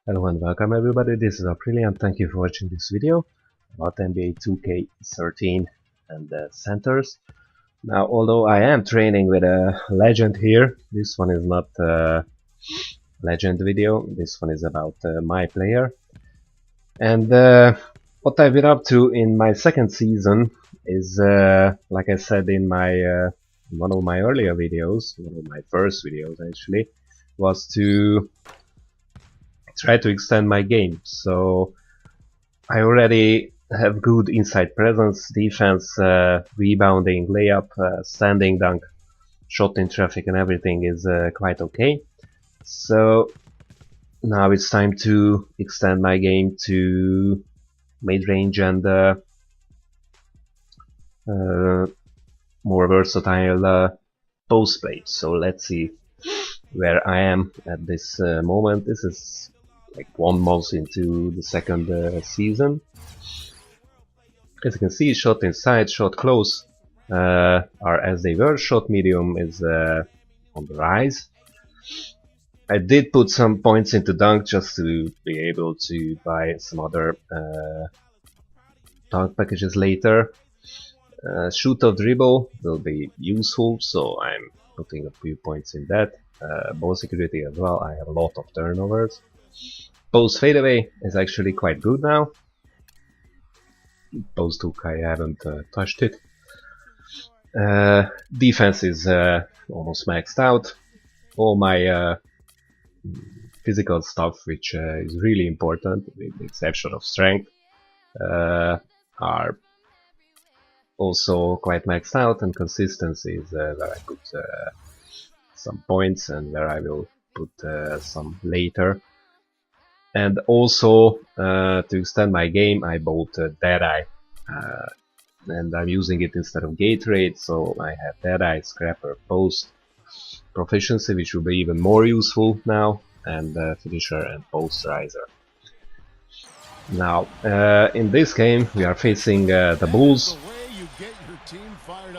Hello and welcome everybody, this is April and thank you for watching this video about NBA 2K13 and the centers. Now, although I am training with a legend here, this one is not a legend video, this one is about MyPlayer. And what I've been up to in my second season is, like I said in my one of my earlier videos, one of my first videos actually, was to try to extend my game. So I already have good inside presence, defense, rebounding, layup, standing dunk, shot in traffic and everything is quite okay. So now it's time to extend my game to mid-range and more versatile post play. So let's see where I am at this moment. This is like 1 month into the second season. As you can see, shot inside, shot close are as they were. Shot medium is on the rise. I did put some points into dunk just to be able to buy some other dunk packages later. Shoot or dribble will be useful, so I'm putting a few points in that. Ball security as well, I have a lot of turnovers. Post fadeaway is actually quite good now. Post hook I haven't touched it. Defense is almost maxed out. All my physical stuff, which is really important, with the exception of strength, are also quite maxed out, and consistency is where I put some points and where I will put some later. And also to extend my game, I bought Deadeye, and I'm using it instead of Gatorade, so I have Deadeye, Scrapper, Post, Proficiency, which will be even more useful now, and Finisher and Posterizer. Now, in this game, we are facing the Bulls,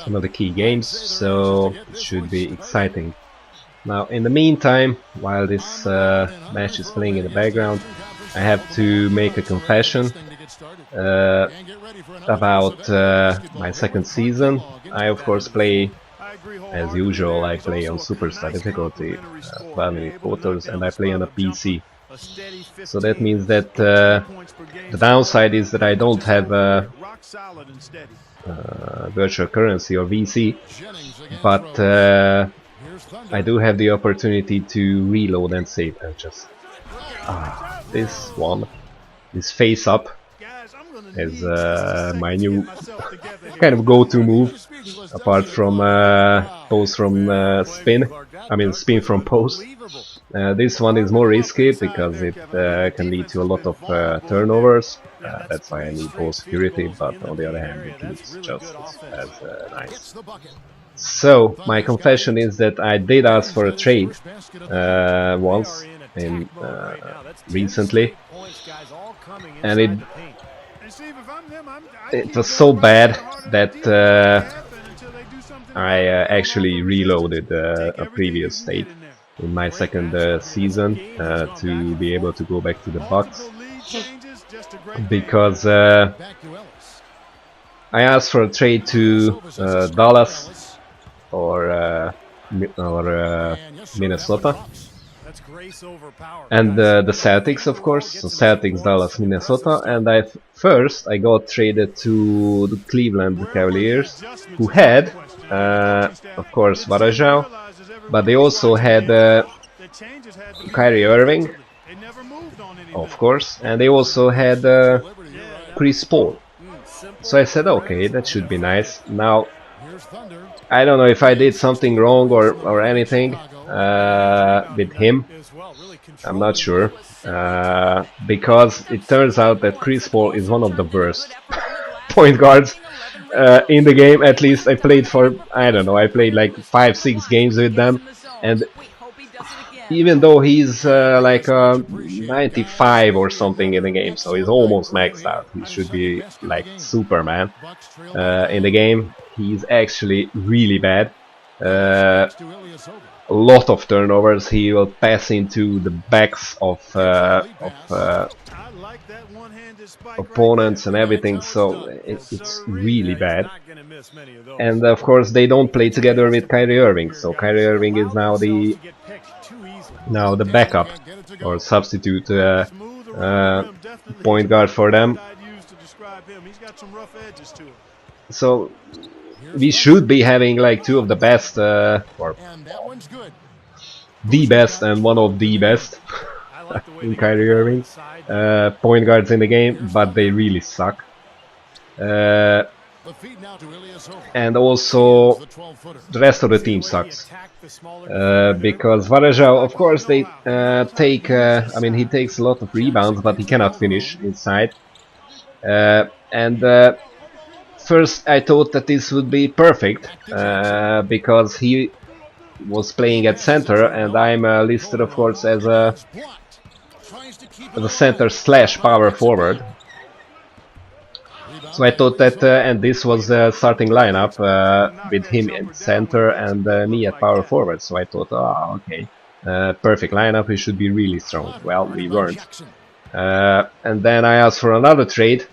some of the key games, so it should be exciting. Now, in the meantime, while this match is playing in the background, I have to make a confession about my second season. I of course play, as usual, I play on Superstar difficulty, 12-minute quarters, and I play on a PC. So that means that the downside is that I don't have virtual currency or VC, but I do have the opportunity to reload and save. And just this one, this face up, is my new kind of go-to move, apart from post from spin. I mean spin from post. This one is more risky because it can lead to a lot of turnovers. That's why I need ball security, but on the other hand it looks just as nice. So, my confession is that I did ask for a trade once in recently, and it was so bad that I actually reloaded a previous state in my second season to be able to go back to the Bucks, because I asked for a trade to Dallas or Minnesota, and the Celtics, of course. So Celtics, Dallas, Minnesota, and first I got traded to the Cleveland Cavaliers, who had, of course, Varejao, but they also had Kyrie Irving, of course, and they also had Chris Paul. So I said, okay, that should be nice. Now, I don't know if I did something wrong or anything with him. I'm not sure, because it turns out that Chris Paul is one of the worst point guards in the game. At least I played for, I don't know, I played like 5-6 games with them, and even though he's like 95 or something in the game, so he's almost maxed out, he should be like Superman in the game, he's actually really bad. a lot of turnovers. He will pass into the backs of opponents and everything, so it's really bad. And of course they don't play together with Kyrie Irving, so Kyrie Irving is now the backup or substitute point guard for them. So we should be having like two of the best, or the best and one of the best in Kyrie Irving point guards in the game, but they really suck. And also the rest of the team sucks, because Varejao, of course, they take. I mean, he takes a lot of rebounds, but he cannot finish inside. And first, I thought that this would be perfect, because he was playing at center, and I'm listed, of course, as a center / power forward. So I thought that, and this was the starting lineup with him in center and me at power forward. So I thought, oh, okay, perfect lineup. We should be really strong. Well, we weren't. And then I asked for another trade,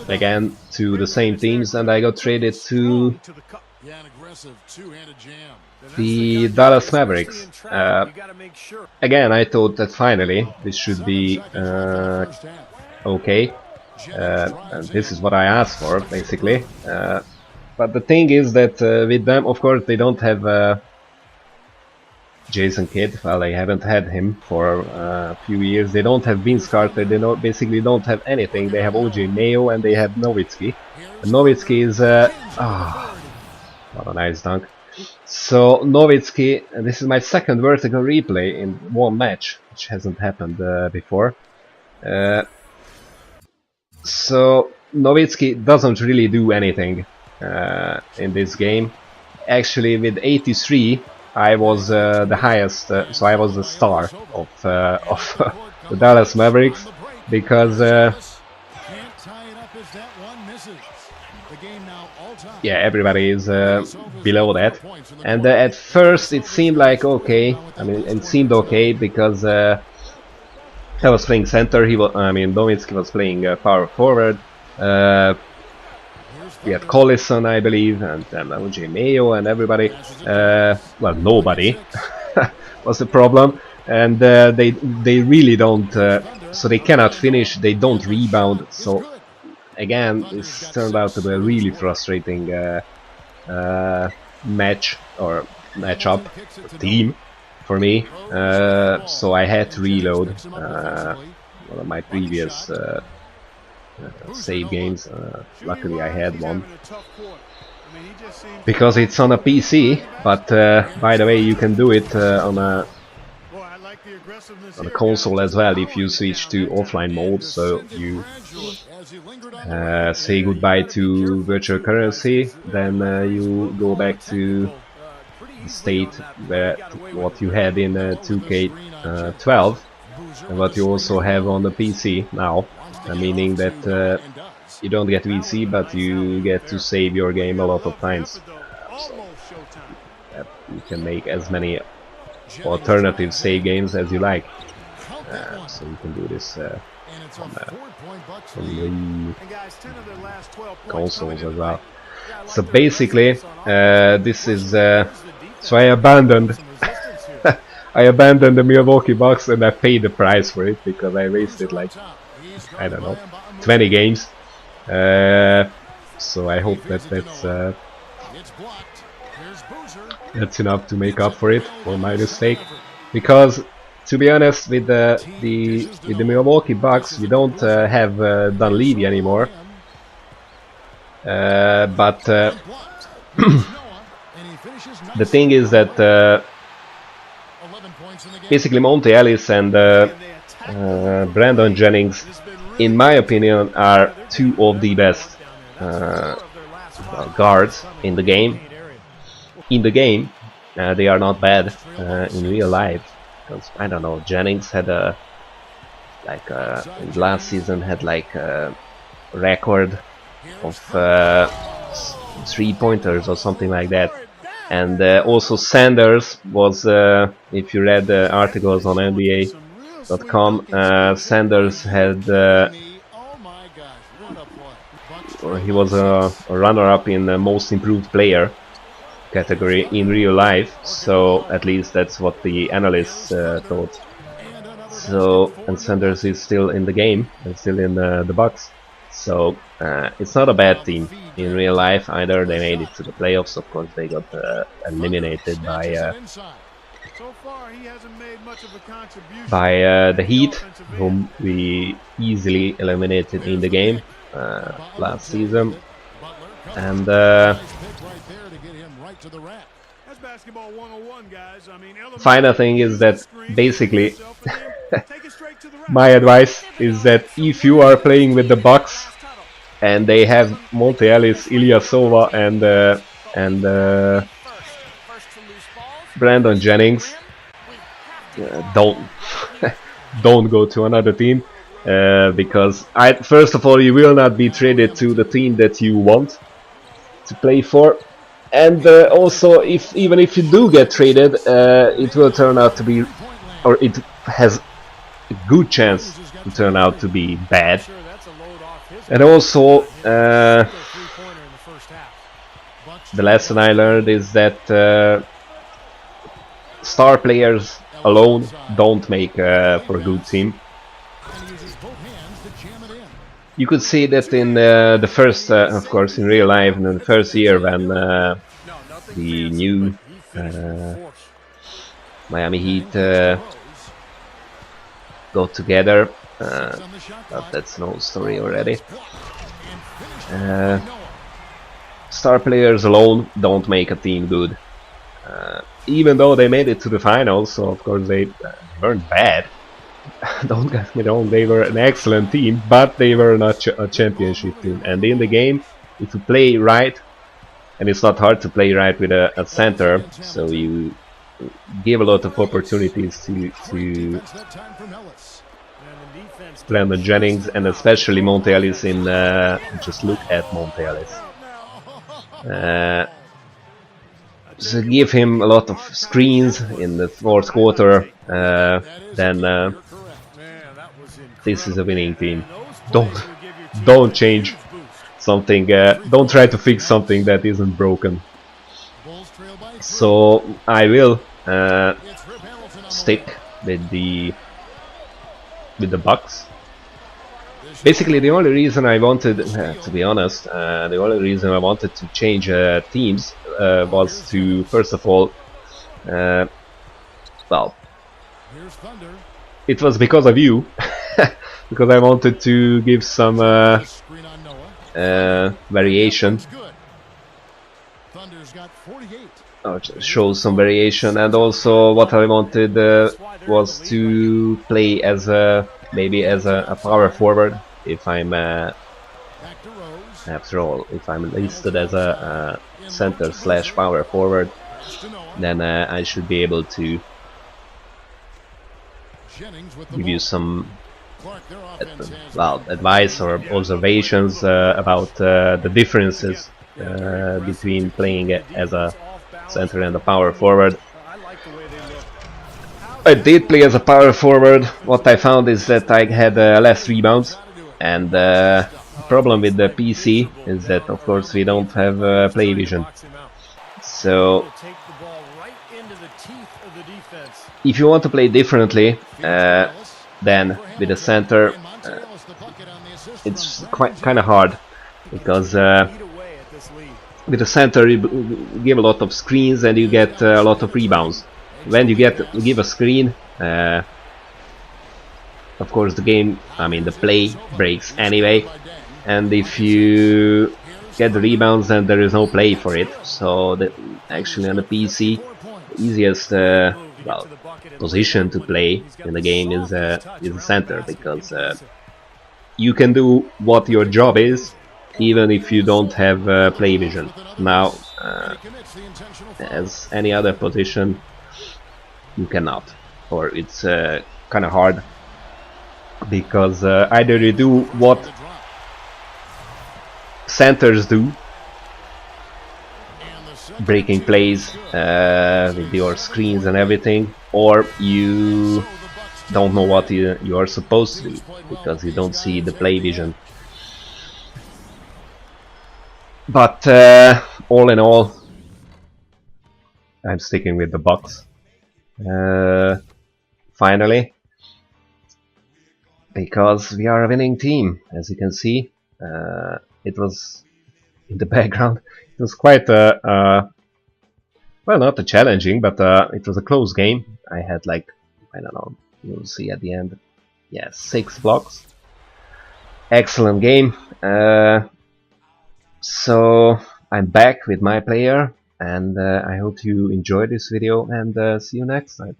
again to the same teams, and I got traded to the Dallas Mavericks. Again, I thought that finally this should be okay. And this is what I asked for, basically. But the thing is that with them, of course, they don't have Jason Kidd. Well, they haven't had him for a few years. They don't have Vince Carter. They basically don't have anything. They have OJ Mayo and they have Nowitzki. And Nowitzki is what a nice dunk. So Nowitzki, and this is my second vertical replay in one match, which hasn't happened before. So Nowitzki doesn't really do anything in this game. Actually, with 83, I was the highest, so I was the star of the Dallas Mavericks, because yeah, everybody is below that. And at first it seemed like okay. I mean, it seemed okay because I was playing center. Nowitzki was playing power forward. We had Collison, I believe, and OJ Mayo and everybody. Well, nobody was the problem, and they really don't. So they cannot finish. They don't rebound. So again, this turned out to be a really frustrating matchup team for me. So I had to reload one of my previous save games. Luckily I had one, because it's on a PC, but by the way, you can do it on a console as well if you switch to offline mode. So you say goodbye to virtual currency, then you go back to the state what you had in 2K12 and what you also have on the PC now, meaning that you don't get VC, but you get to save your game a lot of times. So you can make as many alternative save games as you like. So you can do this on the consoles as well. So basically, this is so I abandoned I abandoned the Milwaukee Bucks, and I paid the price for it because I wasted like, I don't know, 20 games. So I hope that that's enough to make up for it, for my mistake. Because to be honest, with the Milwaukee Bucks, we don't have Dunleavy anymore. But the thing is that basically Monte Ellis and Brandon Jennings, in my opinion, are two of the best guards in the game. They are not bad in real life. Because, I don't know, Jennings had last season had like a record of 3-pointers or something like that. And also Sanders was, if you read the articles on NBA.com, Sanders had, he was a runner-up in the most improved player category in real life, so at least that's what the analysts thought. So, and Sanders is still in the game and still in the Bucks, so it's not a bad team in real life either. They made it to the playoffs. Of course, they got eliminated by the Heat, whom we easily eliminated in the game last season. And final thing is that basically my advice is that if you are playing with the Bucks and they have Monte Ellis, Ilyasova and Brandon Jennings, don't don't go to another team, because first of all, you will not be traded to the team that you want to play for, and also even if you do get traded, it will turn out to be, or it has a good chance to turn out to be bad. And also the lesson I learned is that star players alone don't make for a good team. You could see that in the first, of course, in real life, in the first year when the new Miami Heat got together, but that's no story already. Star players alone don't make a team good. Even though they made it to the finals, so of course they weren't bad. Don't get me wrong, they were an excellent team, but they were not a championship team. And in the game, if you play right, and it's not hard to play right with a center, so you give a lot of opportunities to Brandon Jennings and especially Monte Ellis in, just look at Monte Ellis. So give him a lot of screens in the fourth quarter, then this is a winning team. Don't change something, don't try to fix something that isn't broken. So I will stick with the Bucks. Basically, the only reason I wanted, to be honest, the only reason I wanted to change teams was to, first of all, well, it was because of you, because I wanted to give some variation, show some variation, and also what I wanted was to play as maybe as a power forward. If I'm after all, if I'm listed as a center / power forward, then I should be able to give you some advice or observations about the differences between playing as a center and a power forward. I did play as a power forward. What I found is that I had less rebounds, and the problem with the PC is that, of course, we don't have play vision. So if you want to play differently than with the center, it's kind of hard, because with the center you give a lot of screens and you get a lot of rebounds. When you give a screen, of course the game, the play breaks anyway, and if you get the rebounds, then there is no play for it. So actually on the PC, the easiest position to play in the game is the center, because you can do what your job is even if you don't have play vision. Now, as any other position, you cannot, or it's kind of hard, because either you do what centers do, breaking plays with your screens and everything, or you don't know what you are supposed to do because you don't see the play vision. But all in all, I'm sticking with the Bucks. Finally, because we are a winning team, as you can see. It was in the background. It was quite well, not a challenging, but it was a close game. I had like, I don't know, you'll see at the end. Yeah, 6 blocks. Excellent game. So I'm back with MyPlayer, and I hope you enjoyed this video, and see you next time.